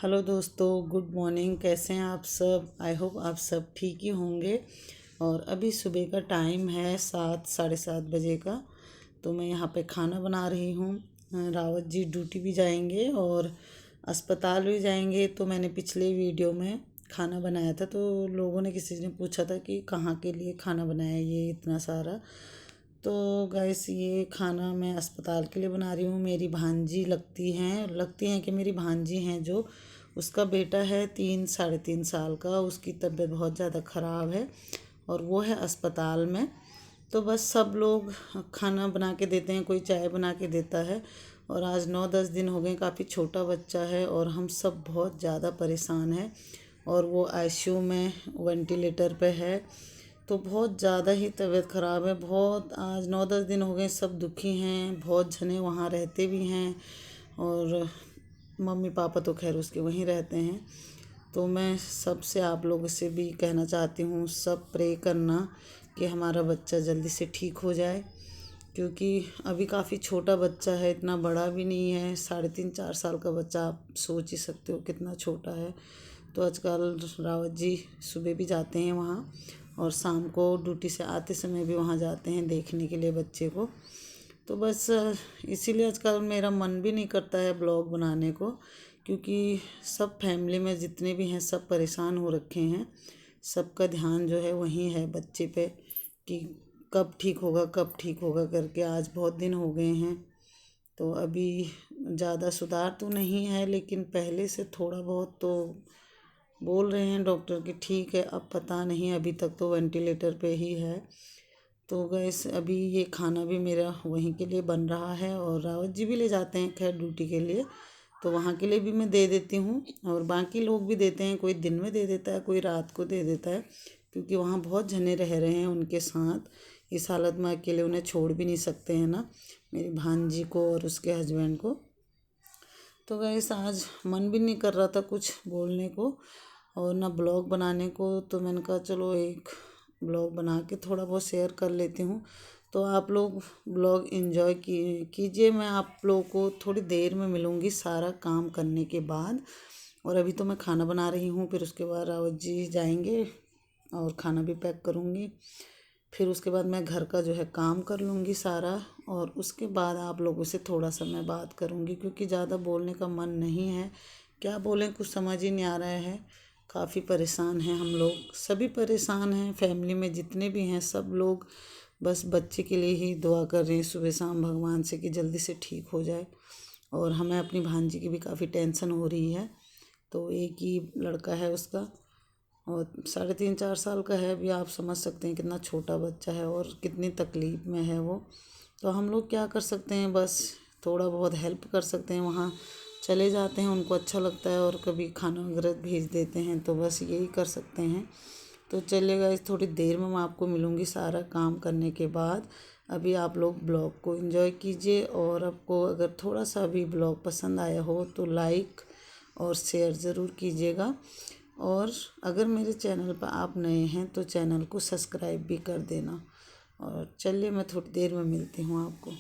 Hello दोस्तों, good morning. कैसे हैं आप सब? आई होप आप सब ठीक ही होंगे। और अभी सुबह का टाइम है 7 साढ़े 7 बजे का। तो मैं यहाँ पे खाना बना रही हूँ। रावत जी ड्यूटी भी जाएंगे और अस्पताल भी जाएंगे। तो मैंने पिछले वीडियो में खाना बनाया था, तो लोगों ने किसी ने पूछा था कि कहाँ के लिए खाना बनाया ये इतना सारा। तो गैस ये खाना मैं अस्पताल के लिए बना रही हूँ। मेरी भांजी लगती हैं कि मेरी भांजी हैं, जो उसका बेटा है 3 साढ़े 3 साल का। उसकी तबीयत बहुत ज़्यादा ख़राब है और वो है अस्पताल में। तो बस सब लोग खाना बना के देते हैं, कोई चाय बना के देता है। और आज 9-10 दिन हो गए, काफ़ी छोटा बच्चा है और हम सब बहुत ज़्यादा परेशान हैं। और वो आईसीयू में वेंटिलेटर पे है, तो बहुत ज़्यादा ही तबीयत ख़राब है। बहुत आज 9-10 दिन हो गए, सब दुखी हैं। बहुत जने वहाँ रहते भी हैं और मम्मी पापा तो खैर उसके वहीं रहते हैं। तो मैं सबसे आप लोगों से भी कहना चाहती हूँ, सब प्रे करना कि हमारा बच्चा जल्दी से ठीक हो जाए, क्योंकि अभी काफ़ी छोटा बच्चा है, इतना बड़ा भी नहीं है। 3.5-4 साल का बच्चा, आप सोच ही सकते हो कितना छोटा है। तो आजकल रावत जी सुबह भी जाते हैं वहाँ और शाम को ड्यूटी से आते समय भी वहाँ जाते हैं देखने के लिए बच्चे को। तो बस इसीलिए आजकल मेरा मन भी नहीं करता है ब्लॉग बनाने को, क्योंकि सब फैमिली में जितने भी हैं सब परेशान हो रखे हैं। सबका ध्यान जो है वहीं है बच्चे पे कि कब ठीक होगा कब ठीक होगा करके। आज बहुत दिन हो गए हैं, तो अभी ज़्यादा सुधार तो नहीं है, लेकिन पहले से थोड़ा बहुत तो बोल रहे हैं डॉक्टर कि ठीक है। अब पता नहीं, अभी तक तो वेंटिलेटर पे ही है। तो गैस अभी ये खाना भी मेरा वहीं के लिए बन रहा है और रावत जी भी ले जाते हैं खैर ड्यूटी के लिए, तो वहाँ के लिए भी मैं दे देती हूँ। और बाकी लोग भी देते हैं, कोई दिन में दे देता है, कोई रात को दे देता है, क्योंकि वहाँ बहुत जने रह रहे हैं उनके साथ। इस हालत में अकेले उन्हें छोड़ भी नहीं सकते हैं ना, मेरी भांजी को और उसके हस्बैंड को। तो गैस आज मन भी नहीं कर रहा था कुछ बोलने को और ना ब्लॉग बनाने को, तो मैंने कहा चलो एक ब्लॉग बना के थोड़ा बहुत शेयर कर लेती हूँ। तो आप लोग ब्लॉग एंजॉय कीजिए। मैं आप लोगों को थोड़ी देर में मिलूँगी सारा काम करने के बाद। और अभी तो मैं खाना बना रही हूँ, फिर उसके बाद रावत जी जाएंगे और खाना भी पैक करूँगी। फिर उसके बाद मैं घर का जो है काम कर लूँगी सारा, और उसके बाद आप लोगों से थोड़ा सा मैं बात करूँगी, क्योंकि ज़्यादा बोलने का मन नहीं है। क्या बोलें, कुछ समझ ही नहीं आ रहा है। काफ़ी परेशान हैं हम लोग, सभी परेशान हैं फैमिली में जितने भी हैं सब लोग। बस बच्चे के लिए ही दुआ कर रहे हैं सुबह शाम भगवान से कि जल्दी से ठीक हो जाए। और हमें अपनी भांजी की भी काफ़ी टेंशन हो रही है। तो एक ही लड़का है उसका और 3.5-4 साल का है। अभी आप समझ सकते हैं कितना छोटा बच्चा है और कितनी तकलीफ़ में है वो। तो हम लोग क्या कर सकते हैं, बस थोड़ा बहुत हेल्प कर सकते हैं। वहाँ चले जाते हैं, उनको अच्छा लगता है, और कभी खाना वगैरह भेज देते हैं, तो बस यही कर सकते हैं। तो चलेगा, इस थोड़ी देर में मैं आपको मिलूँगी सारा काम करने के बाद। अभी आप लोग ब्लॉग को एंजॉय कीजिए, और आपको अगर थोड़ा सा भी ब्लॉग पसंद आया हो तो लाइक और शेयर ज़रूर कीजिएगा। और अगर मेरे चैनल पर आप नए हैं तो चैनल को सब्सक्राइब भी कर देना। और चलिए मैं थोड़ी देर में मिलती हूँ आपको।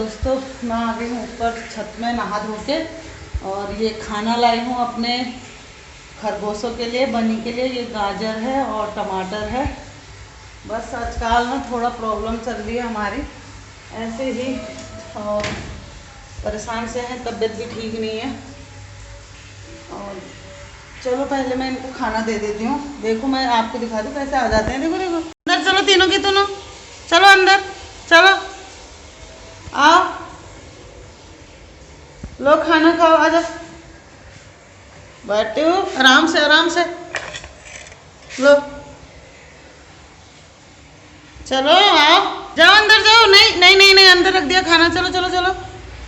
दोस्तों मैं आ गई हूँ ऊपर छत में नहा धो के, और ये खाना लाई हूँ अपने खरगोशों के लिए, बनी के लिए। ये गाजर है और टमाटर है। बस आजकल ना थोड़ा प्रॉब्लम चल रही है हमारी, ऐसे ही, और परेशान से हैं, तबीयत भी ठीक नहीं है। और चलो पहले मैं इनको खाना दे देती हूँ। देखो मैं आपको दिखा दूँ कैसे आ जाते हैं। देखो देखो, अंदर चलो, तीनों की तीनों चलो अंदर, चलो आओ, लो खाना खाओ, आ जाओ, बैठो आराम से आराम से, लो चलो आओ, जाओ अंदर जाओ। नहीं नहीं नहीं नहीं, अंदर रख दिया खाना, चलो चलो चलो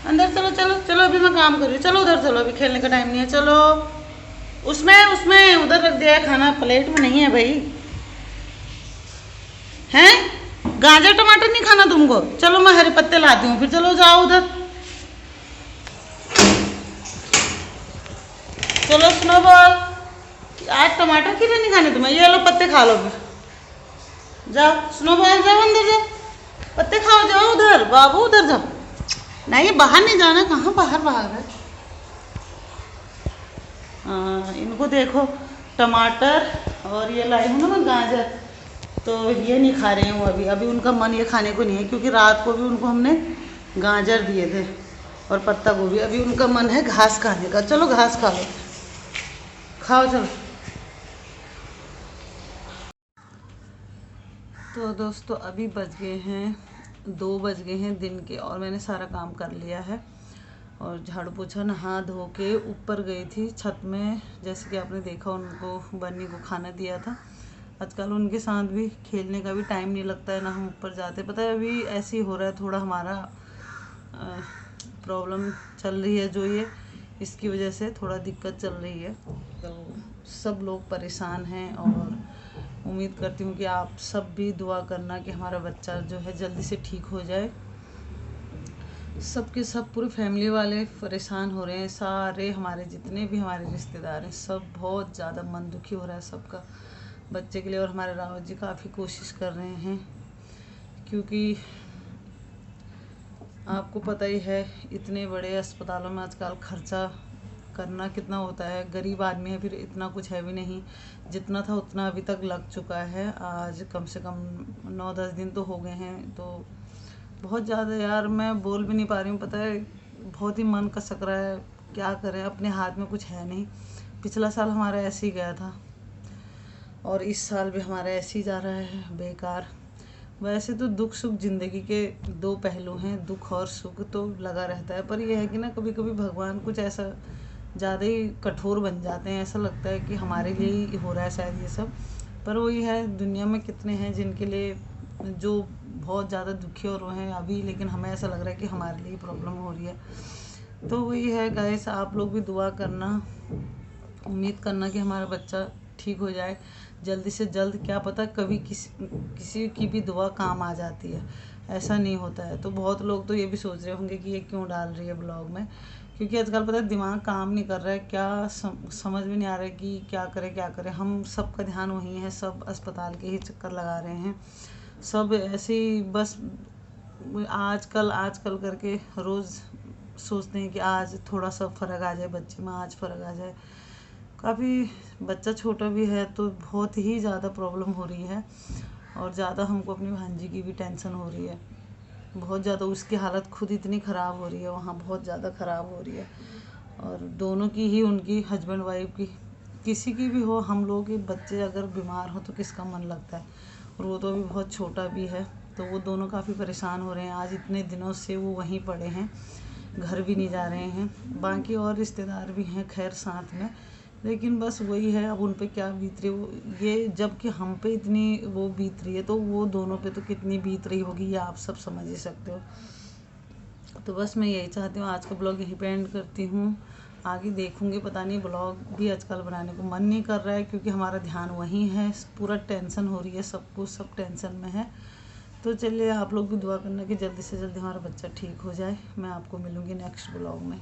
अंदर, चलो चलो चलो, अभी मैं काम कर रही हूँ, चलो उधर चलो, अभी खेलने का टाइम नहीं है। चलो उसमें उसमें उधर रख दिया है खाना, प्लेट में नहीं है भाई। हैं गाजर टमाटर नहीं खाना तुमको? चलो मैं हरे पत्ते लाती हूँ फिर, चलो जाओ उधर। चलो स्नोबॉल, आज टमाटर क्यों नहीं खाने तुम्हें? ये लो पत्ते खा लो फिर, जाओ स्नोबॉल जाओ अंदर जाओ, पत्ते खाओ, जाओ उधर बाबू, उधर जाओ। नहीं बाहर नहीं जाना, कहाँ बाहर बाहर है। इनको देखो, टमाटर और ये लाई हूँ ना मैं गाजर, तो ये नहीं खा रहे हूँ अभी। अभी उनका मन ये खाने को नहीं है, क्योंकि रात को भी उनको हमने गाजर दिए थे और पत्ता गोभी। अभी उनका मन है घास खाने का। चलो घास खा लो, खाओ चलो। तो दोस्तों अभी बज गए हैं 2 बज गए हैं दिन के, और मैंने सारा काम कर लिया है और झाड़ू पोछा नहा धो के ऊपर गई थी छत में। जैसे कि आपने देखा, उनको बन्नी को खाना दिया था। आजकल उनके साथ भी खेलने का भी टाइम नहीं लगता है, ना हम ऊपर जाते। पता है अभी ऐसे ही हो रहा है, थोड़ा हमारा प्रॉब्लम चल रही है जो ये, इसकी वजह से थोड़ा दिक्कत चल रही है। तो सब लोग परेशान हैं, और उम्मीद करती हूँ कि आप सब भी दुआ करना कि हमारा बच्चा जो है जल्दी से ठीक हो जाए। सब के सब पूरी फैमिली वाले परेशान हो रहे हैं, सारे हमारे जितने भी हमारे रिश्तेदार हैं, सब बहुत ज़्यादा मन दुखी हो रहा है सबका बच्चे के लिए। और हमारे रावत जी काफ़ी कोशिश कर रहे हैं, क्योंकि आपको पता ही है इतने बड़े अस्पतालों में आजकल खर्चा करना कितना होता है। गरीब आदमी है, फिर इतना कुछ है भी नहीं, जितना था उतना अभी तक लग चुका है। आज कम से कम 9-10 दिन तो हो गए हैं, तो बहुत ज़्यादा यार मैं बोल भी नहीं पा रही हूँ। पता है बहुत ही मन कसक रहा है, क्या करें, अपने हाथ में कुछ है नहीं। पिछला साल हमारा ऐसे ही गया था, और इस साल भी हमारा ऐसे ही जा रहा है बेकार। वैसे तो दुख सुख ज़िंदगी के 2 पहलू हैं, दुख और सुख तो लगा रहता है। पर यह है कि ना कभी कभी भगवान कुछ ऐसा ज़्यादा ही कठोर बन जाते हैं, ऐसा लगता है कि हमारे लिए ही हो रहा है शायद ये सब। पर वही है, दुनिया में कितने हैं जिनके लिए जो बहुत ज़्यादा दुखी और वो हैं अभी, लेकिन हमें ऐसा लग रहा है कि हमारे लिए प्रॉब्लम हो रही है। तो वही है गाइस, आप लोग भी दुआ करना, उम्मीद करना कि हमारा बच्चा ठीक हो जाए जल्दी से जल्द। क्या पता कभी किसी की भी दुआ काम आ जाती है, ऐसा नहीं होता है। तो बहुत लोग तो ये भी सोच रहे होंगे कि ये क्यों डाल रही है ब्लॉग में, क्योंकि आजकल पता है दिमाग काम नहीं कर रहा है, क्या समझ में नहीं आ रहा है कि क्या करें क्या करें। हम सब का ध्यान वहीं है, सब अस्पताल के ही चक्कर लगा रहे हैं, सब ऐसे ही बस आजकल करके रोज़ सोचते हैं कि आज थोड़ा सा फ़र्क आ जाए बच्चे में, आज फ़र्क आ जाए। काफ़ी बच्चा छोटा भी है तो बहुत ही ज़्यादा प्रॉब्लम हो रही है, और ज़्यादा हमको अपनी भांजी की भी टेंशन हो रही है बहुत ज़्यादा। उसकी हालत खुद इतनी ख़राब हो रही है, वहाँ बहुत ज़्यादा ख़राब हो रही है। और दोनों की ही, उनकी हस्बैंड वाइफ की, किसी की भी हो, हम लोग के बच्चे अगर बीमार हो तो किसका मन लगता है। और वो तो अभी बहुत छोटा भी है, तो वो दोनों काफ़ी परेशान हो रहे हैं। आज इतने दिनों से वो वहीं पड़े हैं, घर भी नहीं जा रहे हैं। बाकी और रिश्तेदार भी हैं खैर साथ में, लेकिन बस वही है, अब उन पे क्या बीत रही वो, ये जब कि हम पे इतनी वो बीत रही है, तो वो दोनों पे तो कितनी बीत रही होगी ये आप सब समझ ही सकते हो। तो बस मैं यही चाहती हूँ, आज का ब्लॉग यहीं पे एंड करती हूँ। आगे देखूँगी, पता नहीं, ब्लॉग भी आजकल बनाने को मन नहीं कर रहा है, क्योंकि हमारा ध्यान वहीं है, पूरा टेंशन हो रही है, सब कुछ सब टेंशन में है। तो चलिए आप लोग भी दुआ करना कि जल्दी से जल्दी हमारा बच्चा ठीक हो जाए। मैं आपको मिलूँगी नेक्स्ट ब्लॉग में।